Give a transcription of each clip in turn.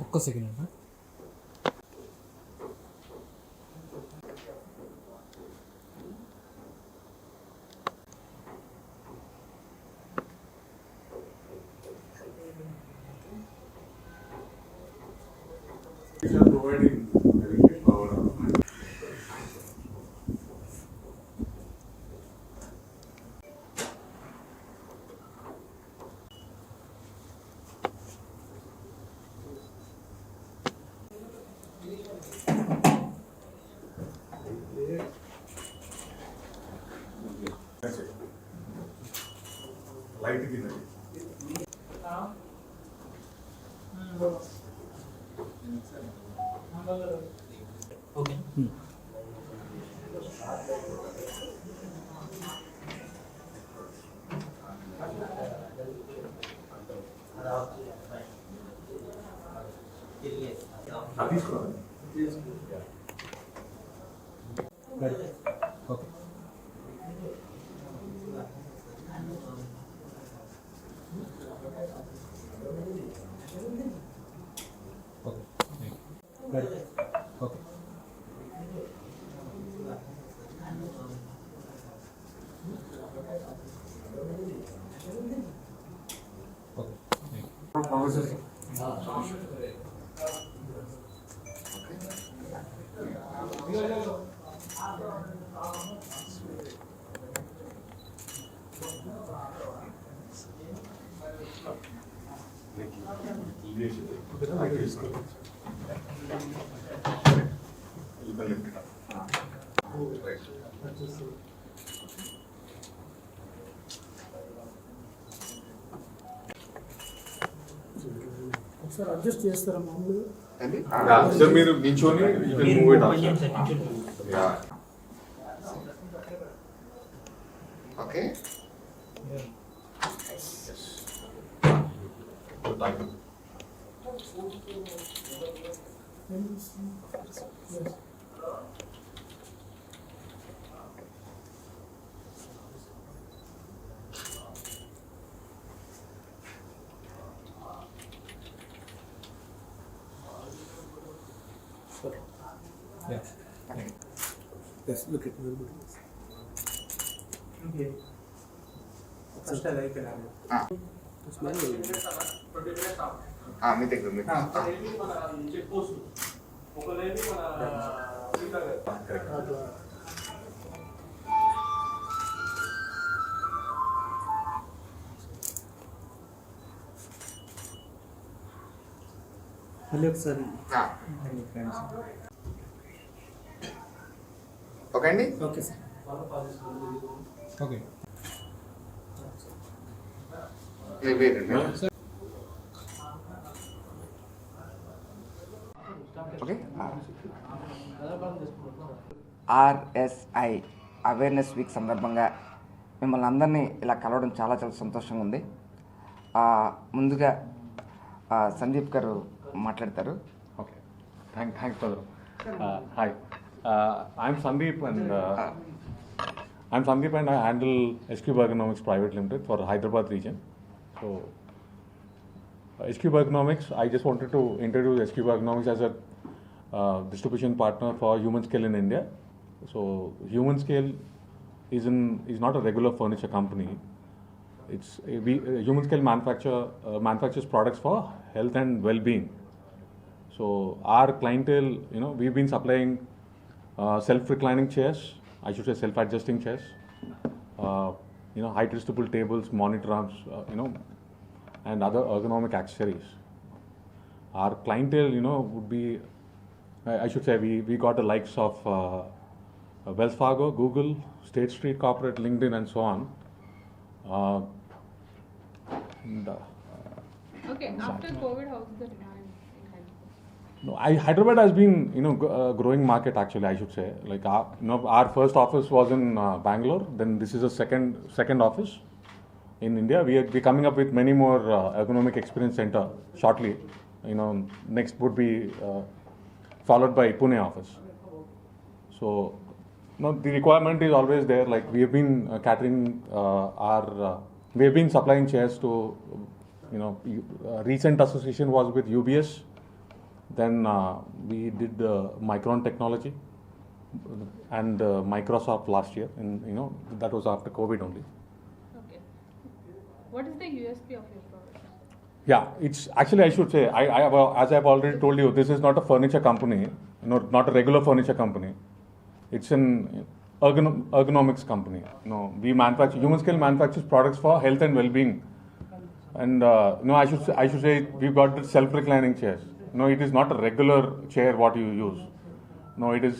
ఒక్క సెకండ్ అన్న. providing adequate power. That's it. Light की नहीं. ఓకే. अभी इसको okay. Okay. Okay. promises. You can lift it up. Right. ఒకసారి అడ్జస్ట్ చేస్తారా మామూలుగా Sir, మీరు నించోని you can move it up. Yeah. Okay. So, thank you. Yeah. Yes, look at very good. Okay. First I like it. Smile. మీ దగ్గర మీ మళ్ళీ ఒకసారి okay అండి. Okay sir. Okay. Okay. RSI awareness week సందర్భంగా మిమ్మల్ని అందరినీ ఇలా కలవడం చాలా చాలా సంతోషంగా ఉంది. ముందుగా సందీప్ గారు మాట్లాడతారు. Okay. Thanks, brother. Hi. I'm Sandeep and I handle SQ Ergonomics Private Limited for Hyderabad region. So, SQ Ergonomics, I just wanted to introduce SQ Ergonomics as a distribution partner for Human Scale in India. So, Human Scale is not a regular furniture company. Human Scale manufactures products for health and well-being. So our clientele, we've been supplying self-reclining chairs, I should say self-adjusting chairs, height adjustable tables, monitor arms, and other ergonomic accessories. Our clientele, would be, I should say, we got the likes of Wells Fargo, Google, State Street Corporate, LinkedIn, and so on. Okay, after COVID, how's the demand in Hyderabad? No, Hyderabad has been, growing market actually, I should say. Like our first office was in Bangalore. Then this is a second office in India. We are coming up with many more ergonomic experience center shortly. Next would be followed by Pune office. So, the requirement is always there. Like we have been catering we have been supplying chairs to recent association was with UBS. Then we did Micron Technology and Microsoft last year, and that was after COVID only. Okay. What is the USP of your product? Yeah, it's actually, I should say, as I've already told you, this is not a furniture company, not a regular furniture company. It's an ergonomics company. We manufacture, Human Scale manufactures products for health and well-being. And I should say we've got the self-reclining chairs. It is not a regular chair what you use. No, it is,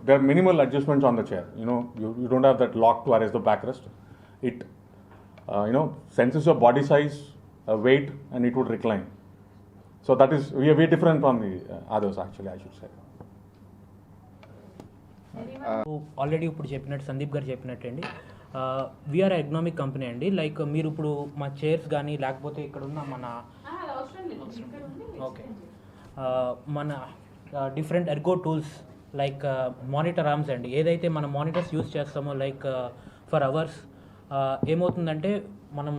there are minimal adjustments on the chair. You don't have that lock to arrest the backrest. It, senses your body size, weight, and it would recline. So that is, we are very different from the others actually, I should say. Already ఇప్పుడు చెప్పినట్టు సందీప్ గారు చెప్పినట్టు అండి, we are economic company అండి. Like మీరు ఇప్పుడు మా chairs కానీ లేకపోతే ఇక్కడ ఉన్న మన ఓకే మన different Ergo tools like monitor arms అండి, ఏదైతే మనం మానిటర్స్ యూస్ చేస్తామో లైక్ ఫర్ అవర్స్, ఏమవుతుందంటే మనం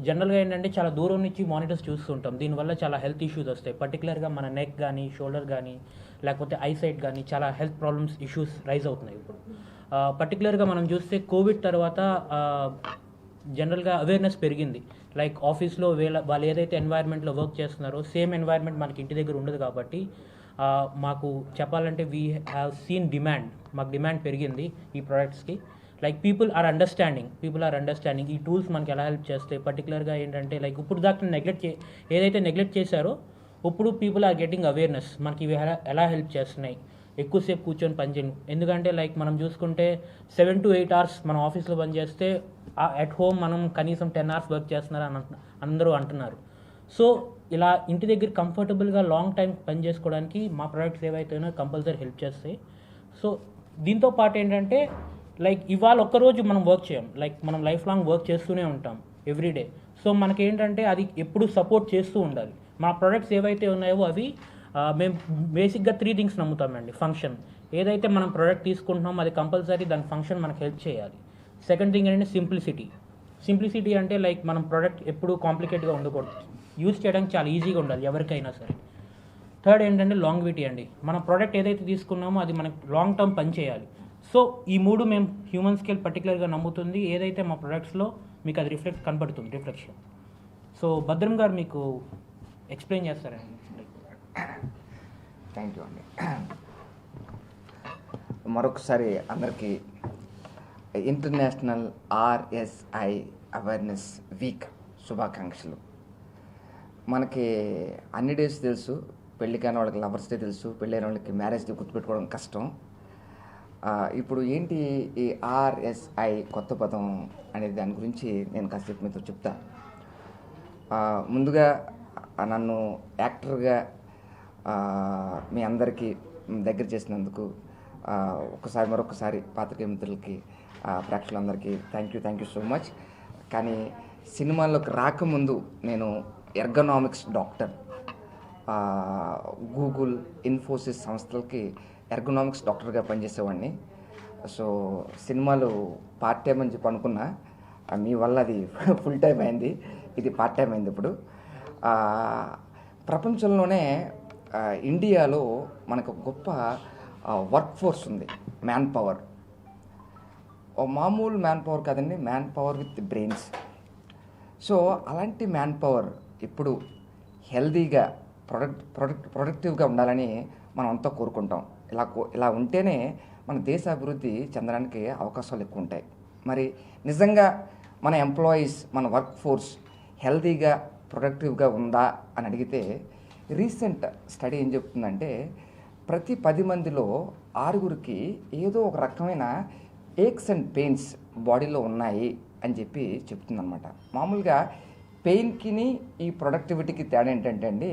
జనరల్గా ఏంటంటే చాలా దూరం నుంచి మానిటర్స్ చూస్తుంటాం. దీనివల్ల చాలా హెల్త్ ఇష్యూస్ వస్తాయి. పర్టికులర్గా మన నెక్ కానీ షోల్డర్ కానీ లేకపోతే ఐసైట్ కానీ చాలా హెల్త్ ప్రాబ్లమ్స్ ఇష్యూస్ రైజ్ అవుతున్నాయి ఇప్పుడు. పర్టికులర్గా మనం చూస్తే కోవిడ్ తర్వాత జనరల్గా అవేర్నెస్ పెరిగింది. లైక్ ఆఫీస్లో వాళ్ళు ఏదైతే ఎన్వైర్న్మెంట్లో వర్క్ చేస్తున్నారో సేమ్ ఎన్వైర్న్మెంట్ మనకి ఇంటి దగ్గర ఉండదు కాబట్టి మాకు చెప్పాలంటే వీ హ్యావ్ సీన్ డిమాండ్, మాకు డిమాండ్ పెరిగింది ఈ ప్రోడక్ట్స్కి. లైక్ పీపుల్ ఆర్ అండర్స్టాండింగ్ ఈ టూల్స్ మనకి ఎలా హెల్ప్ చేస్తాయి. పర్టికులర్గా ఏంటంటే లైక్ ఇప్పుడు దాకా ఏదైతే నెగ్లెక్ట్ చేశారో ఇప్పుడు పీపుల్ ఆర్ గెటింగ్ అవేర్నెస్ మనకి ఇవి ఎలా హెల్ప్ చేస్తున్నాయి. ఎక్కువసేపు కూర్చొని పనిచేయను, ఎందుకంటే లైక్ మనం చూసుకుంటే 7 to 8 hours మనం ఆఫీస్లో పని చేస్తే అట్ హోమ్ మనం కనీసం 10 hours వర్క్ చేస్తున్నారని అందరూ అంటున్నారు. సో ఇలా ఇంటి దగ్గర కంఫర్టబుల్గా లాంగ్ టైం పని చేసుకోవడానికి మా ప్రోడక్ట్స్ ఏవైతేనో కంపల్సరీ హెల్ప్ చేస్తాయి. సో దీంతో పాటు ఏంటంటే లైక్ ఇవాళ ఒక్కరోజు మనం వర్క్ చేయం, లైక్ మనం లైఫ్ లాంగ్ వర్క్ చేస్తూనే ఉంటాం ఎవ్రీడే. సో మనకేంటంటే అది ఎప్పుడు సపోర్ట్ చేస్తూ ఉండాలి. మా ప్రోడక్ట్స్ ఏవైతే ఉన్నాయో అవి మేము బేసిక్గా 3 things నమ్ముతామండి. ఫంక్షన్, ఏదైతే మనం ప్రోడక్ట్ తీసుకుంటున్నామో అది కంపల్సరీ దాని ఫంక్షన్ మనకు హెల్ప్ చేయాలి. సెకండ్ థింగ్ ఏంటంటే సింప్లిసిటీ అంటే లైక్ మనం ప్రోడక్ట్ ఎప్పుడు కాంప్లికేట్గా ఉండకూడదు, యూజ్ చేయడానికి చాలా ఈజీగా ఉండాలి ఎవరికైనా సరే. థర్డ్ ఏంటంటే లాంగ్విటీ అండి, మన ప్రోడక్ట్ ఏదైతే తీసుకున్నామో అది మనకు లాంగ్ టర్మ్ పని చేయాలి. సో ఈ 3 మేము హ్యూమన్ స్కేల్ పర్టికులర్గా నమ్ముతుంది. ఏదైతే మా ప్రొడక్ట్స్లో మీకు అది కనపడుతుంది రిఫ్లెక్షన్. సో భద్రం గారు మీకు ఎక్స్ప్లెయిన్ చేస్తారండి. థ్యాంక్ యూ అండి. మరొకసారి అందరికీ ఇంటర్నేషనల్ RSI అవేర్నెస్ వీక్ శుభాకాంక్షలు. మనకి అన్ని డేస్ తెలుసు, పెళ్ళి కాని వాళ్ళకి లవర్స్ డే తెలుసు, పెళ్ళైన వాళ్ళకి మ్యారేజ్ డే గుర్తుపెట్టుకోవడం కష్టం. ఇప్పుడు ఏంటి ఈ RSI కొత్త పదం అనే దాని గురించి నేను కాసేపు మీతో చెప్తా. ముందుగా నన్ను యాక్టర్గా మీ అందరికీ దగ్గర చేసినందుకు మరొకసారి పాత్రికేయ మిత్రులకి ప్రేక్షకులందరికీ థ్యాంక్ యూ సో మచ్. కానీ సినిమాల్లోకి రాకముందు నేను ఎర్గనామిక్స్ డాక్టర్, గూగుల్, ఇన్ఫోసిస్ సంస్థలకి ఎర్గనామిక్స్ డాక్టర్గా పనిచేసేవాడిని. సో సినిమాలు పార్ట్ టైం అని చెప్పి అనుకున్నా, మీ వల్ల అది ఫుల్ టైం అయింది, ఇది పార్ట్ టైం అయింది. ఇప్పుడు ప్రపంచంలోనే ఇండియాలో మనకు గొప్ప వర్క్ ఫోర్స్ ఉంది, మ్యాన్ పవర్. మామూలు మ్యాన్ పవర్ కాదండి, man power with brains. So అలాంటి మ్యాన్ పవర్ ఇప్పుడు హెల్దీగా ప్రొడక్టివ్గా ఉండాలని మనం అంతా కోరుకుంటాం. ఇలా ఉంటేనే మన దేశ అభివృద్ధి చెందడానికి అవకాశాలు ఎక్కువ ఉంటాయి. మరి నిజంగా మన ఎంప్లాయీస్, మన వర్క్ ఫోర్స్ హెల్దీగా ప్రొడక్టివ్గా ఉందా అని అడిగితే రీసెంట్ స్టడీ ఏం చెప్తుందంటే ప్రతి 10 మందిలో 6గురికి ఏదో ఒక రకమైన ఏక్స్ అండ్ పెయిన్స్ బాడీలో ఉన్నాయి అని చెప్పి చెప్తుందన్నమాట. మామూలుగా పెయిన్కి ఈ ప్రొడక్టివిటీకి తేడా ఏంటంటే అండి,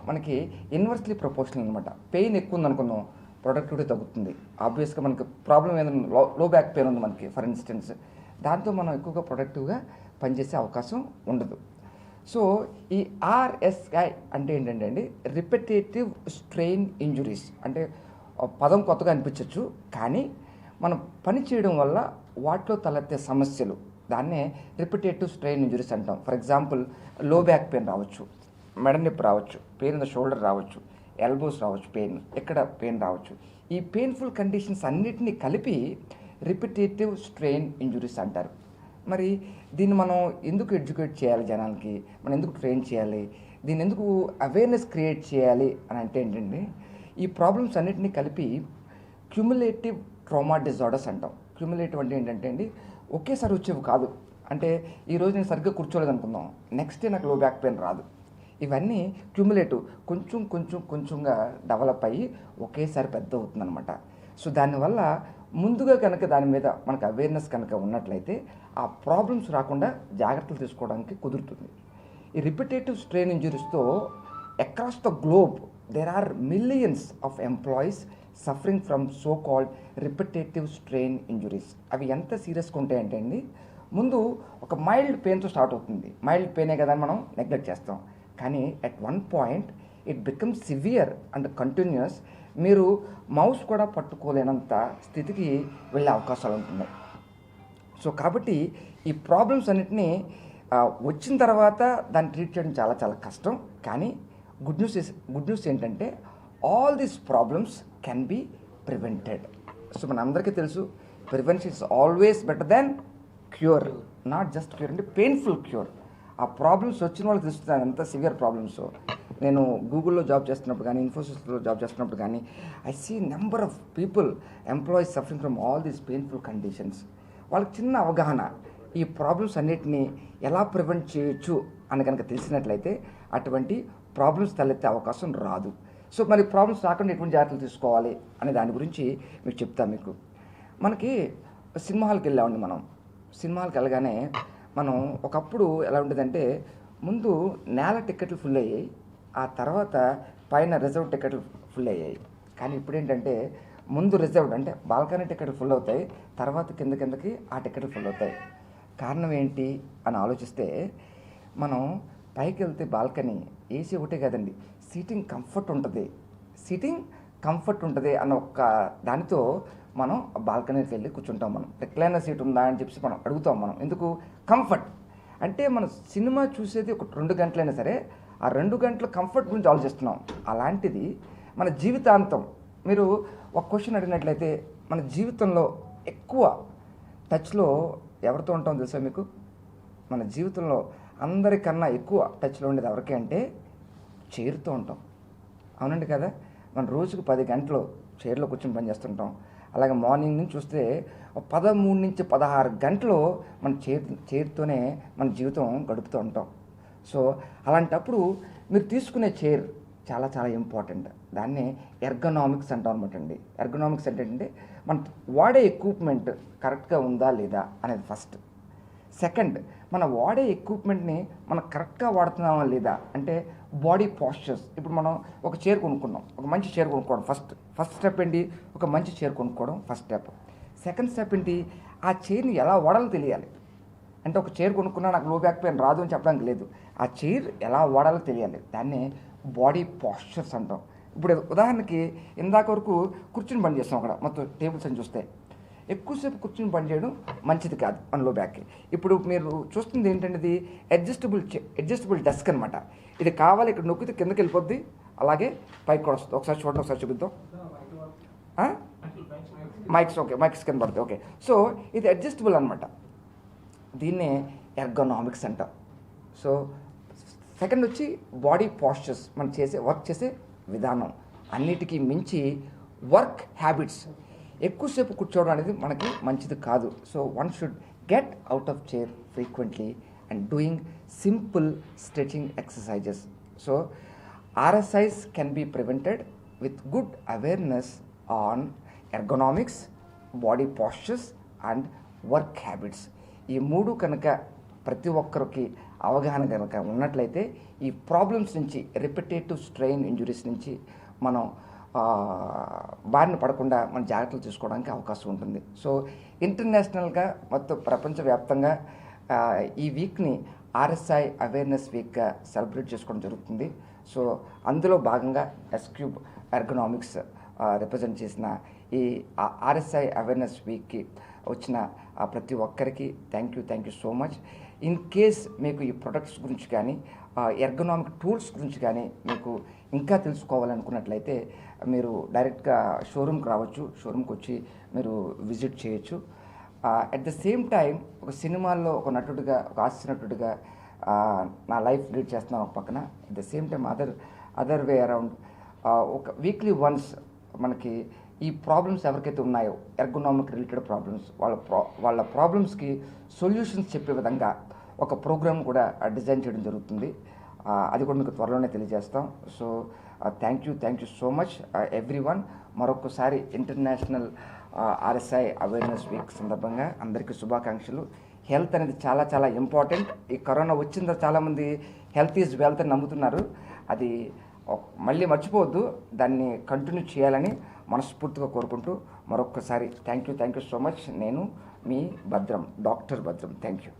మనకి ఇన్వర్స్లీ ప్రపోర్షనల్ అనమాట. పెయిన్ ఎక్కువ ఉందనుకుందాం, ప్రొడక్టివిటీ తగ్గుతుంది. ఆబ్వియస్గా మనకి ప్రాబ్లం ఏదైనా లో బ్యాక్ పెయిన్ ఉంది మనకి ఫర్ ఇన్స్టెన్స్, దాంతో మనం ఎక్కువగా ప్రొడక్టివ్గా పనిచేసే అవకాశం ఉండదు. సో ఈ RSI అంటే ఏంటంటే అండి, రిపిటేటివ్ స్ట్రెయిన్ ఇంజురీస్. అంటే పదం కొత్తగా అనిపించవచ్చు, కానీ మనం పని చేయడం వల్ల వాటిలో తలెత్తే సమస్యలు, దాన్నే రిపిటేటివ్ స్ట్రెయిన్ ఇంజురీస్ అంటాం. ఫర్ ఎగ్జాంపుల్ లో బ్యాక్ పెయిన్ రావచ్చు, మెడ నొప్పి రావచ్చు, పెయిన్ ఇన్ ద షోల్డర్ రావచ్చు, ఎల్బోస్ రావచ్చు, పెయిన్ ఎక్కడ పెయిన్ రావచ్చు. ఈ పెయిన్ఫుల్ కండిషన్స్ అన్నిటినీ కలిపి రిపిటేటివ్ స్ట్రెయిన్ ఇంజురీస్ అంటారు. మరి దీన్ని మనం ఎందుకు ఎడ్యుకేట్ చేయాలి జనాలకి, మనం ఎందుకు ట్రైన్ చేయాలి, దీన్ని ఎందుకు అవేర్నెస్ క్రియేట్ చేయాలి అని అంటే ఏంటంటే, ఈ ప్రాబ్లమ్స్ అన్నిటినీ కలిపి క్యుములేటివ్ ట్రామా డిజార్డర్స్ అంటాం. క్యుములేటివ్ అంటే ఏంటంటే అండి, ఒకేసారి వచ్చేవి కాదు. అంటే ఈరోజు నేను సరిగ్గా కూర్చోలేదు అనుకుందాం, నెక్స్ట్ డే నాకు లో బ్యాక్ పెయిన్ రాదు. ఇవన్నీ క్యుములేటివ్, కొంచెంగా డెవలప్ అయ్యి ఒకేసారి పెద్ద అవుతుందన్నమాట. సో దానివల్ల ముందుగా కనుక దాని మీద మనకు అవేర్నెస్ కనుక ఉన్నట్లయితే ఆ ప్రాబ్లమ్స్ రాకుండా జాగ్రత్తలు తీసుకోవడానికి కుదురుతుంది. ఈ రిపిటేటివ్ స్ట్రెయిన్ ఇంజురీస్తో across the globe there are millions of employees suffering from so called repetitive strain injuries. అవి ఎంత సీరియస్గా ఉంటాయంటే అండి, ముందు ఒక మైల్డ్ పెయిన్తో స్టార్ట్ అవుతుంది. మైల్డ్ పెయినే కదా మనం నెగ్లెక్ట్ చేస్తాం, కానీ at one point it becomes severe and continues. మీరు మౌస్ కూడా పట్టుకోలేనంత స్థితికి వెళ్ళే అవకాశాలు ఉంటున్నాయి. సో కాబట్టి ఈ ప్రాబ్లమ్స్ అన్నిటినీ వచ్చిన తర్వాత దాన్ని ట్రీట్ చేయడం చాలా చాలా కష్టం. కానీ గుడ్ న్యూస్ ఏంటంటే all these problems can be prevented. So మన అందరికీ తెలుసు, prevention is always better than cure. Not just cure అంటే పెయిన్ఫుల్ క్యూర్. ఆ ప్రాబ్లమ్స్ వచ్చిన వాళ్ళకి తెలుస్తుంది ఎంత సివియర్ ప్రాబ్లమ్స్. నేను గూగుల్లో జాబ్ చేస్తున్నప్పుడు కానీ, ఇన్ఫోసిస్లో జాబ్ చేస్తున్నప్పుడు కానీ, I see number of people, employees suffering from all these painful conditions. వాళ్ళకి చిన్న అవగాహన, ఈ ప్రాబ్లమ్స్ అన్నిటినీ ఎలా ప్రివెంట్ చేయొచ్చు అని కనుక తెలిసినట్లయితే అటువంటి ప్రాబ్లమ్స్ తలెత్తే అవకాశం రాదు. సో మరి ప్రాబ్లమ్స్ రాకుండా ఎటువంటి జాగ్రత్తలు తీసుకోవాలి అనే దాని గురించి మీకు చెప్తాను. మీకు మనకి సినిమా హాల్కి వెళ్ళామండి. మనం సినిమా హాల్కి వెళ్ళగానే మనం ఒకప్పుడు ఎలా ఉండేదంటే, ముందు నేల టికెట్లు ఫుల్ అయ్యాయి, ఆ తర్వాత పైన రిజర్వ్ టికెట్లు ఫుల్ అయ్యాయి. కానీ ఇప్పుడు ఏంటంటే ముందు రిజర్వ్డ్ అంటే బాల్కనీ టికెట్లు ఫుల్ అవుతాయి, తర్వాత కిందకి ఆ టికెట్లు ఫుల్ అవుతాయి. కారణం ఏంటి అని ఆలోచిస్తే, మనం పైకి వెళ్తే బాల్కనీ ఏసీ ఒకటే కదండి, సీటింగ్ కంఫర్ట్ ఉంటుంది అన్న ఒక్క దానితో మనం బాల్కనీకి వెళ్ళి కూర్చుంటాం. మనం రిక్లైనర్ సీట్ ఉందా అని చెప్పి మనం అడుగుతాం. మనం ఎందుకు? కంఫర్ట్. అంటే మనం సినిమా చూసేది ఒక 2 గంటలైనా సరే ఆ 2 గంటల కంఫర్ట్ గురించి ఆలోచిస్తున్నాం. అలాంటిది మన జీవితాంతం మీరు ఒక క్వశ్చన్ అడిగినట్లయితే, మన జీవితంలో ఎక్కువ టచ్లో ఎవరితో ఉంటామో తెలుసా మీకు? మన జీవితంలో అందరికన్నా ఎక్కువ టచ్లో ఉండేది ఎవరికి అంటే చైర్తో ఉంటాం. అవునండి కదా? మన రోజుకు 10 గంటలు చైర్లో కూర్చొని పనిచేస్తుంటాం. అలాగే మార్నింగ్ నుంచి చూస్తే 13 నుంచి 16 గంటలు మన చైర్తోనే మన జీవితం గడుపుతూ ఉంటాం. సో అలాంటప్పుడు మీరు తీసుకునే చైర్ చాలా చాలా ఇంపార్టెంట్. దాన్ని ఎర్గనామిక్స్ అంటాం అనమాట అండి. ఎర్గనామిక్స్ అంటే ఏంటంటే మన వాడే ఎక్విప్మెంట్ కరెక్ట్గా ఉందా లేదా అనేది ఫస్ట్. సెకండ్, మన వాడే ఎక్విప్మెంట్ని మనం కరెక్ట్గా వాడుతున్నామా లేదా అంటే బాడీ పాస్చర్స్. ఇప్పుడు మనం ఒక చైర్ కొనుక్కున్నాం, ఒక మంచి చైర్ కొనుక్కోవడం ఫస్ట్ స్టెప్ ఏంటి? ఒక మంచి చైర్ కొనుక్కోవడం ఫస్ట్ స్టెప్. సెకండ్ స్టెప్ ఏంటి? ఆ చైర్ని ఎలా వాడాలో తెలియాలి. అంటే ఒక చైర్ కొనుక్కున్నా నాకు లో బ్యాక్ పెయిన్ రాదు అని చెప్పడానికి లేదు, ఆ చైర్ ఎలా వాడాలో తెలియాలి. దాన్ని బాడీ పాస్చర్స్ అంటాం. ఇప్పుడు ఉదాహరణకి ఇందాక వరకు కూర్చుని పని చేస్తాం, అక్కడ మొత్తం టేబుల్స్ అని చూస్తే ఎక్కువసేపు కూర్చుని పని చేయడం మంచిది కాదు మన లో బ్యాక్కి. ఇప్పుడు మీరు చూస్తుంది ఏంటంటే ఇది అడ్జస్టబుల్ డెస్క్ అనమాట. ఇది కావాలి, ఇక్కడ నొక్కితే కిందకి వెళ్ళిపోద్ది, అలాగే పైకి కూడా వస్తుంది. ఒకసారి చూడండి, ఒకసారి చూపిద్దాం. మైక్స్ కింద పడుతుంది. ఓకే, సో ఇది అడ్జస్టబుల్ అనమాట. దీన్నే ఎర్గనామిక్స్ అంటాం. సో సెకండ్ వచ్చి బాడీ పాస్చర్స్, మనం వర్క్ చేసే విధానం. అన్నిటికీ మించి వర్క్ హ్యాబిట్స్. ఎక్కువసేపు కూర్చోవడం అనేది మనకి మంచిది కాదు. So one should get out of chair frequently and doing simple stretching exercises. So RSIs can be prevented with good awareness on ergonomics, body postures and work habits. ఈ 3 కనుక ప్రతి ఒక్కరికి అవగాహన కనుక ఉన్నట్లయితే ఈ ప్రాబ్లమ్స్ నుంచి, రిపిటేటివ్ స్ట్రెయిన్ ఇంజురీస్ నుంచి మనం బారిన పడకుండా మన జాగ్రత్తలు తీసుకోవడానికి అవకాశం ఉంటుంది. సో ఇంటర్నేషనల్గా మొత్తం ప్రపంచవ్యాప్తంగా ఈ వీక్ని RSI అవేర్నెస్ వీక్గా సెలబ్రేట్ చేసుకోవడం జరుగుతుంది. సో అందులో భాగంగా ఎస్క్యూబ్ ఎర్గనామిక్స్ రిప్రజెంట్ చేసిన ఈ RSI అవేర్నెస్ వీక్కి వచ్చిన ప్రతి ఒక్కరికి thank you so much. In case మీకు ఈ ప్రొడక్ట్స్ గురించి కానీ ఎర్గనామిక్ టూల్స్ గురించి కానీ మీకు ఇంకా తెలుసుకోవాలనుకున్నట్లయితే మీరు డైరెక్ట్గా షోరూమ్కి రావచ్చు, షోరూమ్కి వచ్చి మీరు విజిట్ చేయొచ్చు. అట్ ద సేమ్ టైం ఒక సినిమాల్లో ఒక నటుడిగా, ఒక హాస్య నటుడిగా నా లైఫ్ లీడ్ చేస్తున్నాను ఒక పక్కన. At the same time other way around ఒక వీక్లీ వన్స్ మనకి ఈ ప్రాబ్లమ్స్ ఎవరికైతే ఉన్నాయో ఎర్గనామిక్ రిలేటెడ్ ప్రాబ్లమ్స్, వాళ్ళ ప్రాబ్లమ్స్కి సొల్యూషన్స్ చెప్పే విధంగా ఒక ప్రోగ్రామ్ కూడా డిజైన్ చేయడం జరుగుతుంది. అది కూడా మీకు త్వరలోనే తెలియజేస్తాం. So thank you so much everyone. మరొకసారి ఇంటర్నేషనల్ RSI అవేర్నెస్ వీక్ సందర్భంగా అందరికీ శుభాకాంక్షలు. హెల్త్ అనేది చాలా చాలా ఇంపార్టెంట్. ఈ కరోనా వచ్చిన తర్వాత చాలామంది హెల్త్ ఈజ్ వెల్త్ అని నమ్ముతున్నారు. అది మళ్ళీ మర్చిపోవద్దు, దాన్ని కంటిన్యూ చేయాలని మనస్ఫూర్తిగా కోరుకుంటూ మరొకసారి థ్యాంక్ యూ సో మచ్. నేను మీ భద్రం, డాక్టర్ భద్రం. Thank you.